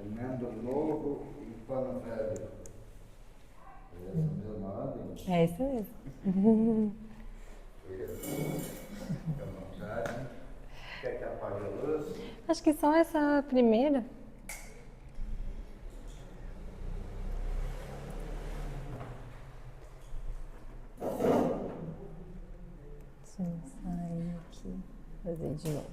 Remendo novo e pano velho. É essa mesma ordem? É isso mesmo. Fica à vontade. Quer que apague a luz? Acho que só essa primeira. Deixa eu sair aqui, fazer de novo.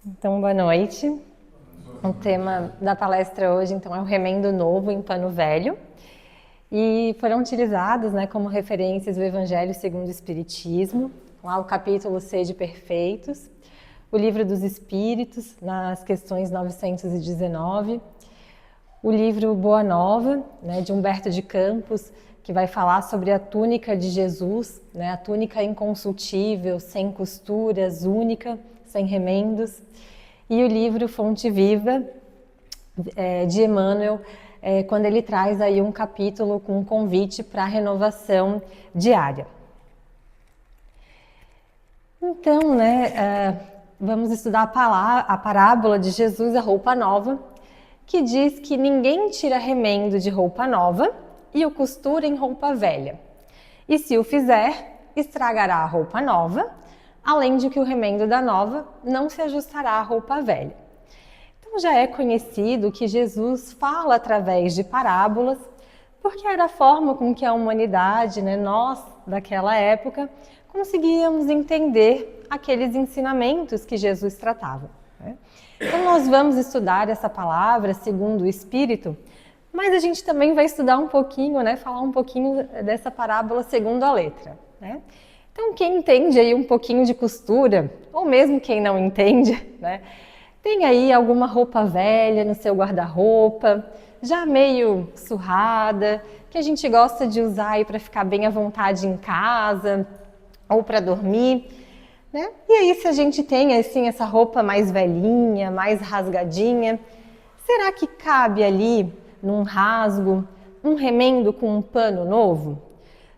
Então, boa noite. O tema da palestra hoje, então, é o remendo novo em pano velho. E foram utilizados, né, como referências o Evangelho segundo o Espiritismo, lá o capítulo Sede Perfeitos, o Livro dos Espíritos, nas questões 919, o livro Boa Nova, né, de Humberto de Campos, que vai falar sobre a túnica de Jesus, né, a túnica inconsultível, sem costuras, única, sem remendos, e o livro Fonte Viva, de Emmanuel, quando ele traz aí um capítulo com um convite para a renovação diária. Então, né, vamos estudar a parábola de Jesus, a roupa nova, que diz que ninguém tira remendo de roupa nova e o costura em roupa velha. E se o fizer, estragará a roupa nova, além de que o remendo da nova não se ajustará à roupa velha. Então já é conhecido que Jesus fala através de parábolas, porque era a forma com que a humanidade, né, nós daquela época, conseguíamos entender aqueles ensinamentos que Jesus tratava, né? Então nós vamos estudar essa palavra segundo o Espírito, mas a gente também vai estudar um pouquinho, né, falar um pouquinho dessa parábola segundo a letra, né? Então quem entende aí um pouquinho de costura, ou mesmo quem não entende, né, tem aí alguma roupa velha no seu guarda-roupa, já meio surrada, que a gente gosta de usar aí para ficar bem à vontade em casa ou para dormir, né? E aí se a gente tem assim essa roupa mais velhinha, mais rasgadinha, será que cabe ali num rasgo, um remendo com um pano novo?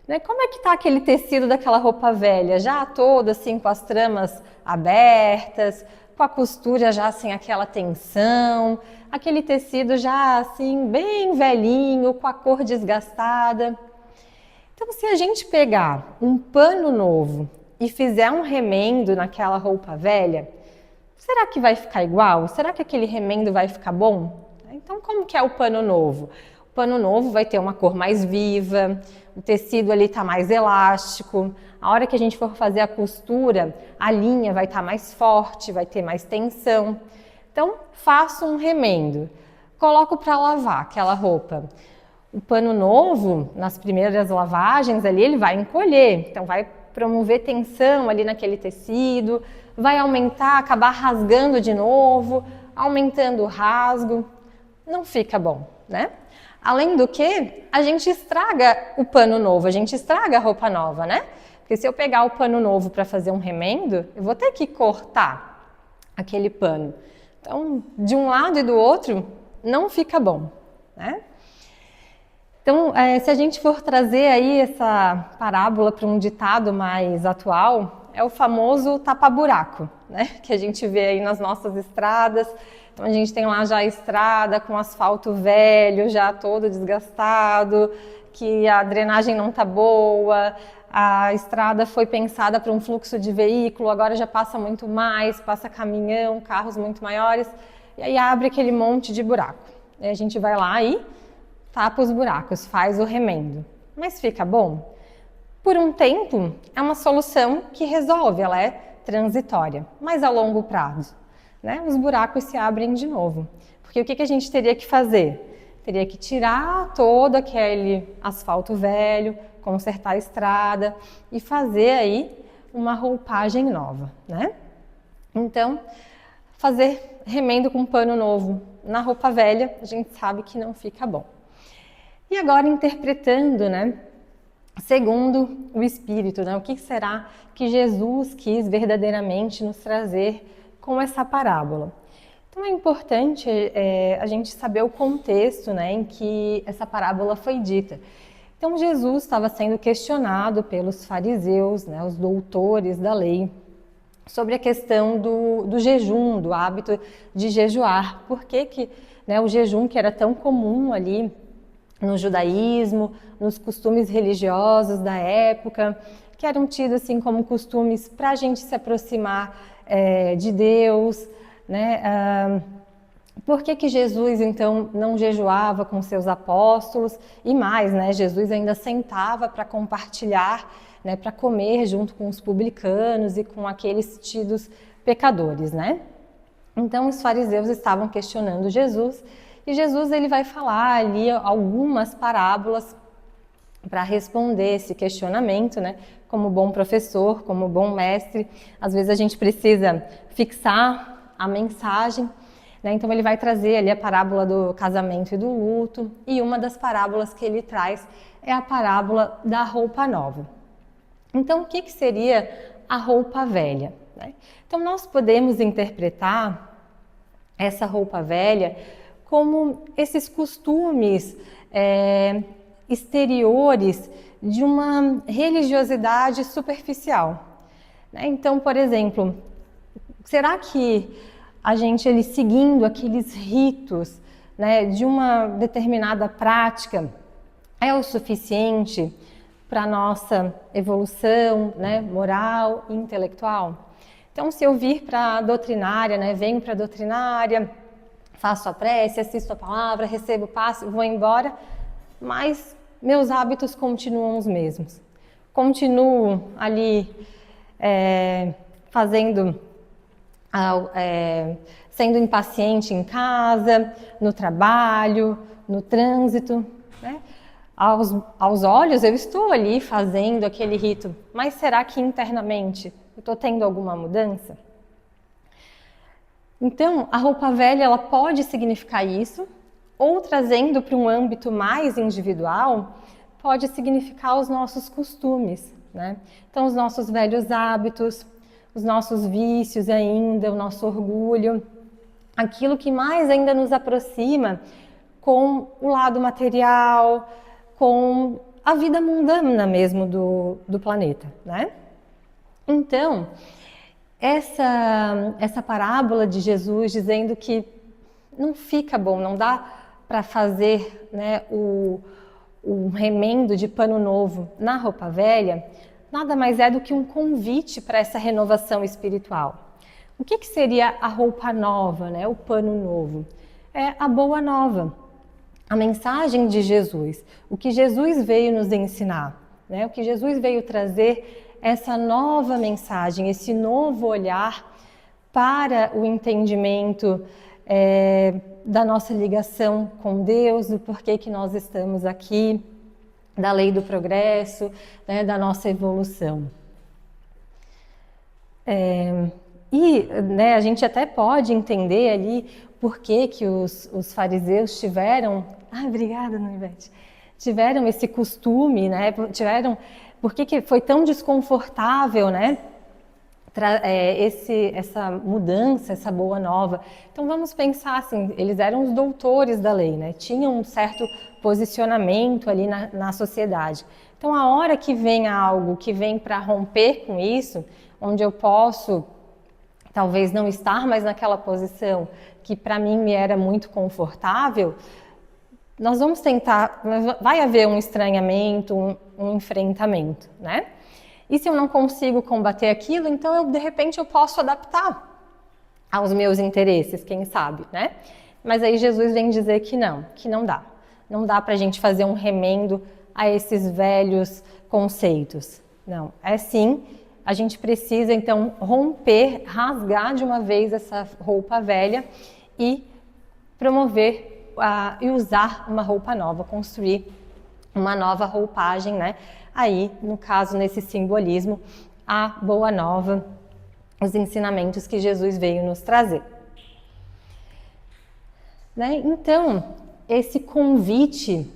Né? Como é que tá aquele tecido daquela roupa velha? Já todo assim com as tramas abertas, com a costura já sem aquela tensão, aquele tecido já assim bem velhinho, com a cor desgastada. Então, se a gente pegar um pano novo e fizer um remendo naquela roupa velha, será que vai ficar igual? Será que aquele remendo vai ficar bom? Então, como que é o pano novo? O pano novo vai ter uma cor mais viva, o tecido ali está mais elástico. A hora que a gente for fazer a costura, a linha vai estar mais forte, vai ter mais tensão. Então, faço um remendo. Coloco para lavar aquela roupa. O pano novo, nas primeiras lavagens ali, ele vai encolher. Então, vai promover tensão ali naquele tecido, vai aumentar, acabar rasgando de novo, aumentando o rasgo. Não fica bom, né? Além do que, a gente estraga o pano novo, a gente estraga a roupa nova, né? Porque se eu pegar o pano novo para fazer um remendo, eu vou ter que cortar aquele pano. Então, de um lado e do outro, não fica bom, né? Então, se a gente for trazer aí essa parábola para um ditado mais atual, é o famoso tapa-buraco, né? Que a gente vê aí nas nossas estradas. Então, a gente tem lá já a estrada com asfalto velho, já todo desgastado, que a drenagem não está boa, a estrada foi pensada para um fluxo de veículo, agora já passa muito mais, passa caminhão, carros muito maiores, e aí abre aquele monte de buraco. E a gente vai lá e tapa os buracos, faz o remendo. Mas fica bom? Por um tempo, é uma solução que resolve, ela é transitória, mas a longo prazo, né, os buracos se abrem de novo. Porque o que a gente teria que fazer? Teria que tirar todo aquele asfalto velho, consertar a estrada e fazer aí uma roupagem nova, né? Então, fazer remendo com pano novo na roupa velha, a gente sabe que não fica bom. E agora interpretando, né, segundo o Espírito, né, o que será que Jesus quis verdadeiramente nos trazer com essa parábola? Então é importante a gente saber o contexto, né, em que essa parábola foi dita. Então Jesus estava sendo questionado pelos fariseus, né, os doutores da lei, sobre a questão do jejum, do hábito de jejuar. Por que, né, o jejum, que era tão comum ali no judaísmo, nos costumes religiosos da época, que eram tidos assim como costumes para a gente se aproximar de Deus, né? Por que Jesus então não jejuava com seus apóstolos? E mais, né? Jesus ainda sentava para compartilhar, né? Para comer junto com os publicanos e com aqueles tidos pecadores, né? Então os fariseus estavam questionando Jesus, e Jesus ele vai falar ali algumas parábolas para responder esse questionamento, né? Como bom professor, como bom mestre, às vezes a gente precisa fixar a mensagem, né? Então ele vai trazer ali a parábola do casamento e do luto, e uma das parábolas que ele traz é a parábola da roupa nova. Então o que seria a roupa velha, né? Então nós podemos interpretar essa roupa velha como esses costumes exteriores de uma religiosidade superficial, né? Então, por exemplo, será que a gente seguindo aqueles ritos, né, de uma determinada prática é o suficiente para a nossa evolução, né, moral e intelectual? Então, se eu vir para a doutrinária, né, venho para a doutrinária, faço a prece, assisto a palavra, recebo o passe, vou embora, mas meus hábitos continuam os mesmos. Continuo ali sendo impaciente em casa, no trabalho, no trânsito, né? Aos olhos eu estou ali fazendo aquele rito, mas será que internamente eu estou tendo alguma mudança? Então, a roupa velha ela pode significar isso, ou trazendo para um âmbito mais individual, pode significar os nossos costumes, né? Então, os nossos velhos hábitos, os nossos vícios ainda, o nosso orgulho, aquilo que mais ainda nos aproxima com o lado material, com a vida mundana mesmo do planeta, né? Então, essa parábola de Jesus dizendo que não fica bom, não dá para fazer, né, o remendo de pano novo na roupa velha, nada mais é do que um convite para essa renovação espiritual. O que seria a roupa nova, né, o pano novo? É a boa nova, a mensagem de Jesus, o que Jesus veio nos ensinar, né, o que Jesus veio trazer, essa nova mensagem, esse novo olhar para o entendimento da nossa ligação com Deus, do porquê que nós estamos aqui, da lei do progresso, né, da nossa evolução. Né, a gente até pode entender ali por que os fariseus tiveram... obrigada, Nivete. Tiveram esse costume, né, por que foi tão desconfortável, né, essa mudança, essa boa nova. Então vamos pensar assim, eles eram os doutores da lei, né? Tinham um certo posicionamento ali na sociedade. Então a hora que vem algo que vem para romper com isso, onde eu posso talvez não estar mais naquela posição que para mim me era muito confortável, nós vamos tentar, vai haver um estranhamento, um enfrentamento, né? E se eu não consigo combater aquilo, então de repente eu posso adaptar aos meus interesses, quem sabe, né? Mas aí Jesus vem dizer que não dá. Não dá para a gente fazer um remendo a esses velhos conceitos. Não, é sim, a gente precisa então romper, rasgar de uma vez essa roupa velha e promover e usar uma roupa nova, construir uma nova roupagem, né? Aí, no caso, nesse simbolismo, a boa nova, os ensinamentos que Jesus veio nos trazer. Né? Então, esse convite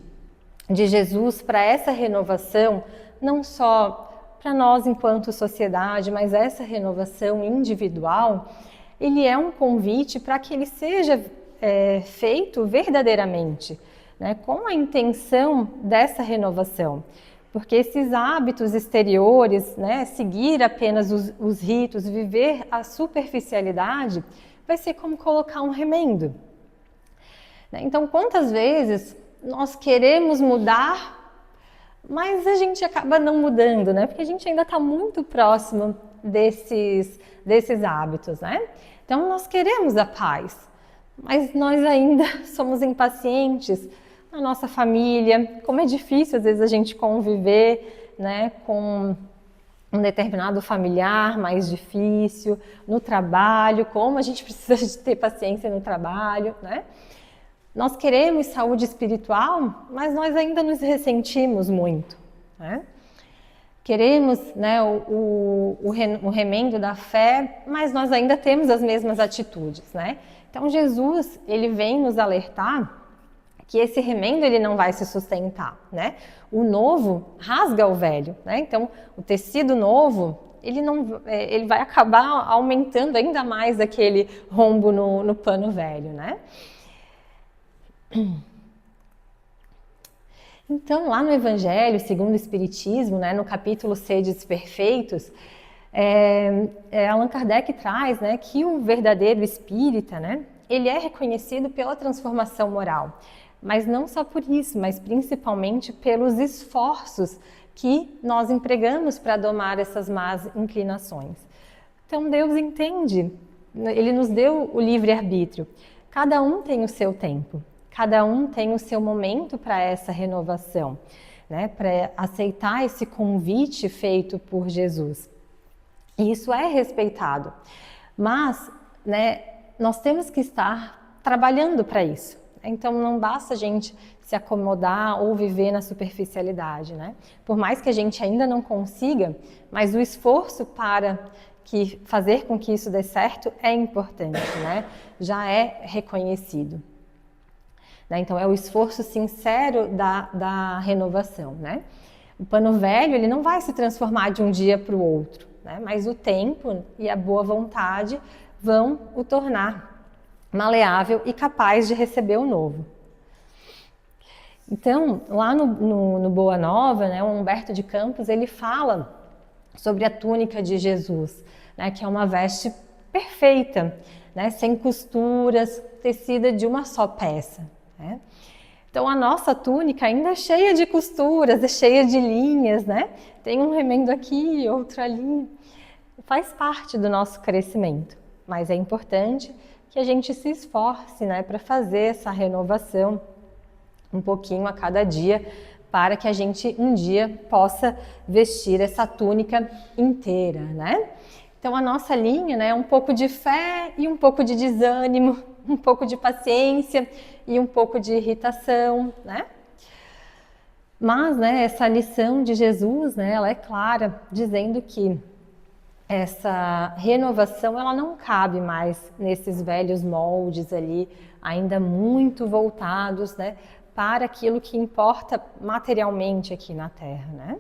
de Jesus para essa renovação, não só para nós enquanto sociedade, mas essa renovação individual, ele é um convite para que ele seja feito verdadeiramente, né, com a intenção dessa renovação. Porque esses hábitos exteriores, né, seguir apenas os ritos, viver a superficialidade, vai ser como colocar um remendo. Então, quantas vezes nós queremos mudar, mas a gente acaba não mudando, né? Porque a gente ainda está muito próximo desses hábitos, né? Então, nós queremos a paz, mas nós ainda somos impacientes na nossa família, como é difícil às vezes a gente conviver, né, com um determinado familiar mais difícil, no trabalho, como a gente precisa de ter paciência no trabalho, né? Nós queremos saúde espiritual, mas nós ainda nos ressentimos muito, né? Queremos, né, o remendo da fé, mas nós ainda temos as mesmas atitudes, né? Então Jesus, ele vem nos alertar que esse remendo ele não vai se sustentar, né? O novo rasga o velho, né? Então o tecido novo ele vai acabar aumentando ainda mais aquele rombo no pano velho, né? Então, lá no Evangelho, segundo o Espiritismo, né, no capítulo Sedes Perfeitos, Allan Kardec traz, né, que o verdadeiro espírita, né, ele é reconhecido pela transformação moral, mas não só por isso, mas principalmente pelos esforços que nós empregamos para domar essas más inclinações. Então, Deus entende, Ele nos deu o livre-arbítrio. Cada um tem o seu tempo. Cada um tem o seu momento para essa renovação, né? Para aceitar esse convite feito por Jesus. E isso é respeitado. Mas, né, nós temos que estar trabalhando para isso. Então não basta a gente se acomodar ou viver na superficialidade, né? Por mais que a gente ainda não consiga, mas o esforço para fazer com que isso dê certo é importante, né? Já é reconhecido. Então é o esforço sincero da renovação, né? O pano velho ele não vai se transformar de um dia para o outro, né? Mas o tempo e a boa vontade vão o tornar maleável e capaz de receber o novo. Então, lá no Boa Nova, né, o Humberto de Campos ele fala sobre a túnica de Jesus, né, que é uma veste perfeita, né, sem costuras, tecida de uma só peça. Né? Então a nossa túnica ainda é cheia de costuras, é cheia de linhas, né? Tem um remendo aqui, outro ali. Faz parte do nosso crescimento, mas é importante que a gente se esforce, né, para fazer essa renovação um pouquinho a cada dia, para que a gente um dia possa vestir essa túnica inteira, né? Então a nossa linha, né, é um pouco de fé e um pouco de desânimo, um pouco de paciência e um pouco de irritação, né? Mas, né, essa lição de Jesus, né, ela é clara, dizendo que essa renovação, ela não cabe mais nesses velhos moldes ali, ainda muito voltados, né, para aquilo que importa materialmente aqui na Terra, né?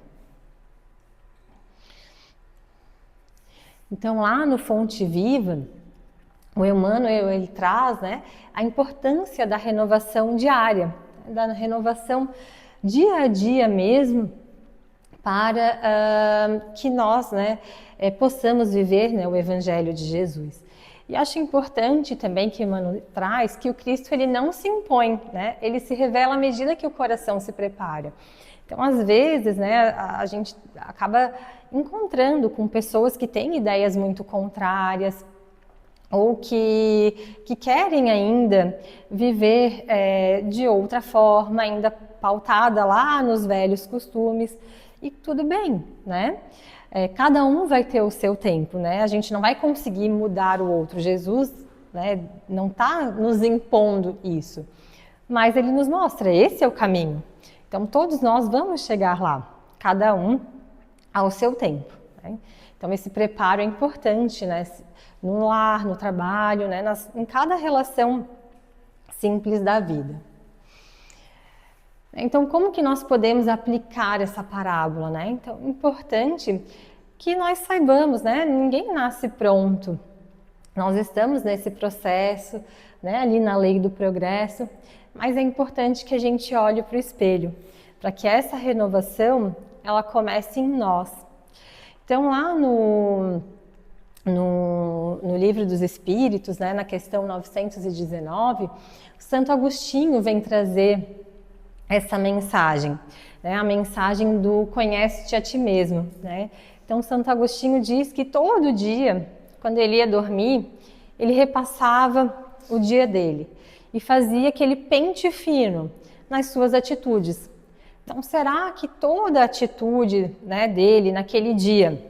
Então, lá no Fonte Viva, o Emmanuel ele traz, né, a importância da renovação diária, da renovação dia a dia mesmo, para que nós, né, possamos viver, né, o Evangelho de Jesus. E acho importante também que Emmanuel traz que o Cristo ele não se impõe, né, ele se revela à medida que o coração se prepara. Então, às vezes, né, a gente acaba encontrando com pessoas que têm ideias muito contrárias ou que querem ainda viver de outra forma, ainda pautada lá nos velhos costumes, e tudo bem, né? Cada um vai ter o seu tempo, né? A gente não vai conseguir mudar o outro. Jesus, né, não está nos impondo isso, mas ele nos mostra, esse é o caminho. Então, todos nós vamos chegar lá, cada um ao seu tempo, né? Então, esse preparo é importante, né? No lar, no trabalho, né? Em cada relação simples da vida. Então, como que nós podemos aplicar essa parábola, né? Então, é importante que nós saibamos, né? Ninguém nasce pronto. Nós estamos nesse processo, né? Ali na lei do progresso, mas é importante que a gente olhe para o espelho, para que essa renovação ela comece em nós. Então lá no Livro dos Espíritos, né, na questão 919, o Santo Agostinho vem trazer essa mensagem, né, a mensagem do conhece-te a ti mesmo, né? Então Santo Agostinho diz que todo dia, quando ele ia dormir, ele repassava o dia dele e fazia aquele pente fino nas suas atitudes. Então será que toda a atitude, né, dele naquele dia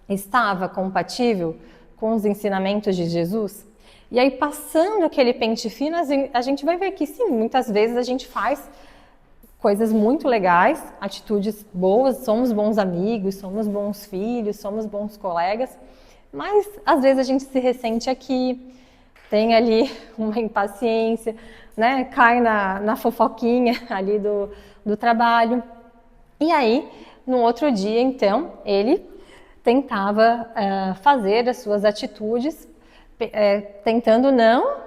estava compatível com os ensinamentos de Jesus? E aí, passando aquele pente fino, a gente vai ver que sim, muitas vezes a gente faz coisas muito legais, atitudes boas, somos bons amigos, somos bons filhos, somos bons colegas, mas às vezes a gente se ressente aqui, tem ali uma impaciência, né? Cai na fofoquinha ali do trabalho. E aí, no outro dia, então, ele tentava fazer as suas atitudes, tentando não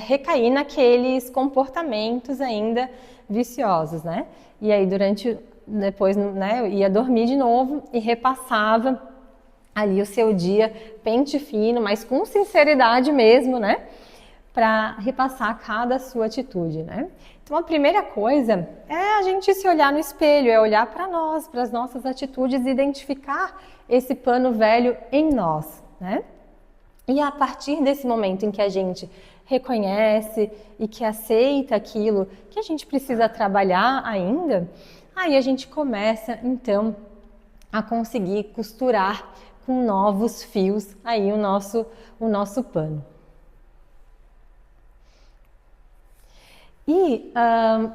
recair naqueles comportamentos ainda viciosos, né? E aí depois, né, ia dormir de novo e repassava ali o seu dia pente fino, mas com sinceridade mesmo, né? Para repassar cada sua atitude, né? Então a primeira coisa é a gente se olhar no espelho, é olhar para nós, para as nossas atitudes e identificar esse pano velho em nós, né? E a partir desse momento em que a gente reconhece e que aceita aquilo que a gente precisa trabalhar ainda, aí a gente começa então a conseguir costurar com novos fios aí o nosso pano. E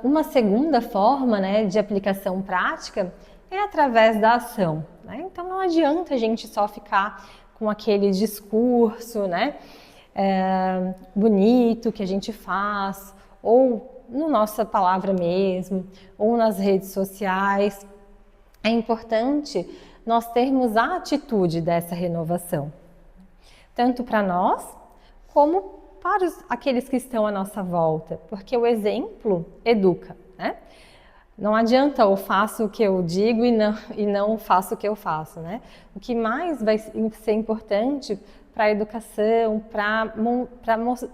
uma segunda forma, né, de aplicação prática é através da ação, né? Então não adianta a gente só ficar com aquele discurso, né, bonito que a gente faz, ou na nossa palavra mesmo, ou nas redes sociais. É importante nós termos a atitude dessa renovação, tanto para nós como para aqueles que estão à nossa volta, porque o exemplo educa, né? Não adianta eu faço o que eu digo e não faço o que eu faço, né? O que mais vai ser importante para a educação, para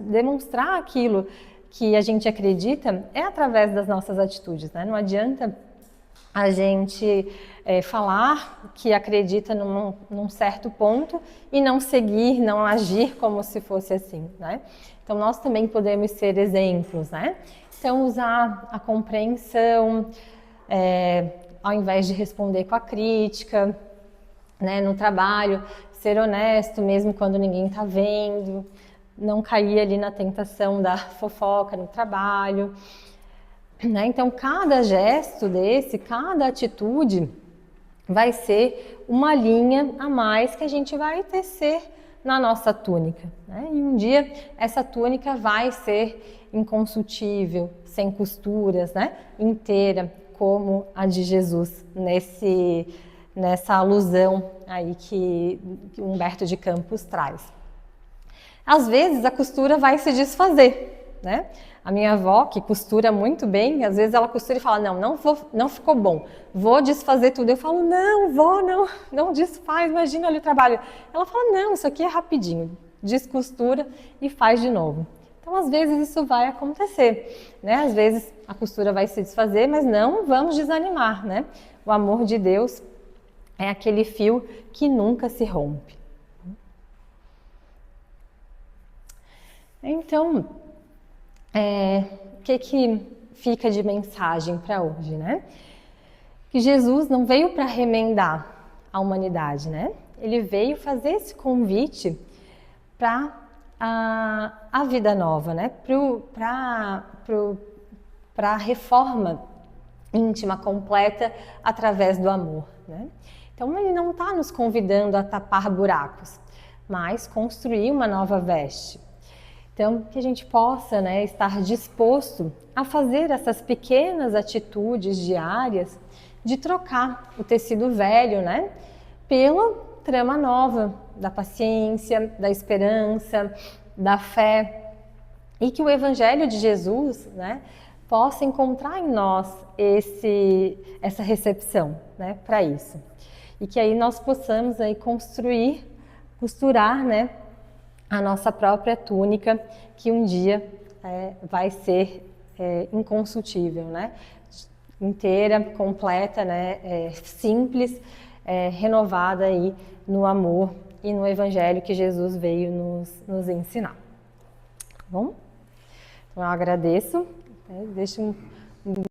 demonstrar aquilo que a gente acredita, é através das nossas atitudes, né? Não adianta a gente falar que acredita num certo ponto e não seguir, não agir como se fosse assim, né? Então nós também podemos ser exemplos, né? Então usar a compreensão, ao invés de responder com a crítica, né? No trabalho, ser honesto mesmo quando ninguém está vendo, não cair ali na tentação da fofoca no trabalho, né? Então cada gesto desse, cada atitude vai ser uma linha a mais que a gente vai tecer na nossa túnica, né? E um dia essa túnica vai ser inconsultível, sem costuras, né? Inteira, como a de Jesus, nessa alusão aí que Humberto de Campos traz. Às vezes a costura vai se desfazer, né? A minha avó, que costura muito bem, às vezes ela costura e fala, não ficou bom, vou desfazer tudo. Eu falo, não, vó, não desfaz, imagina ali o trabalho. Ela fala, não, isso aqui é rapidinho, descostura e faz de novo. Então, às vezes isso vai acontecer, né? Às vezes a costura vai se desfazer, mas não vamos desanimar, né? O amor de Deus é aquele fio que nunca se rompe. Então, o que fica de mensagem para hoje, né? Que Jesus não veio para remendar a humanidade, né? Ele veio fazer esse convite para a vida nova, né? Para a reforma íntima completa através do amor, né? Então ele não está nos convidando a tapar buracos, mas construir uma nova veste. Então, que a gente possa, né, estar disposto a fazer essas pequenas atitudes diárias de trocar o tecido velho, né, pela trama nova da paciência, da esperança, da fé e que o Evangelho de Jesus, né, possa encontrar em nós essa recepção, né, para isso. E que aí nós possamos aí costurar, né, a nossa própria túnica, que um dia vai ser inconsultível, né, inteira, completa, né, simples, renovada aí no amor e no Evangelho que Jesus veio nos ensinar. Tá bom? Então eu agradeço. Deixa um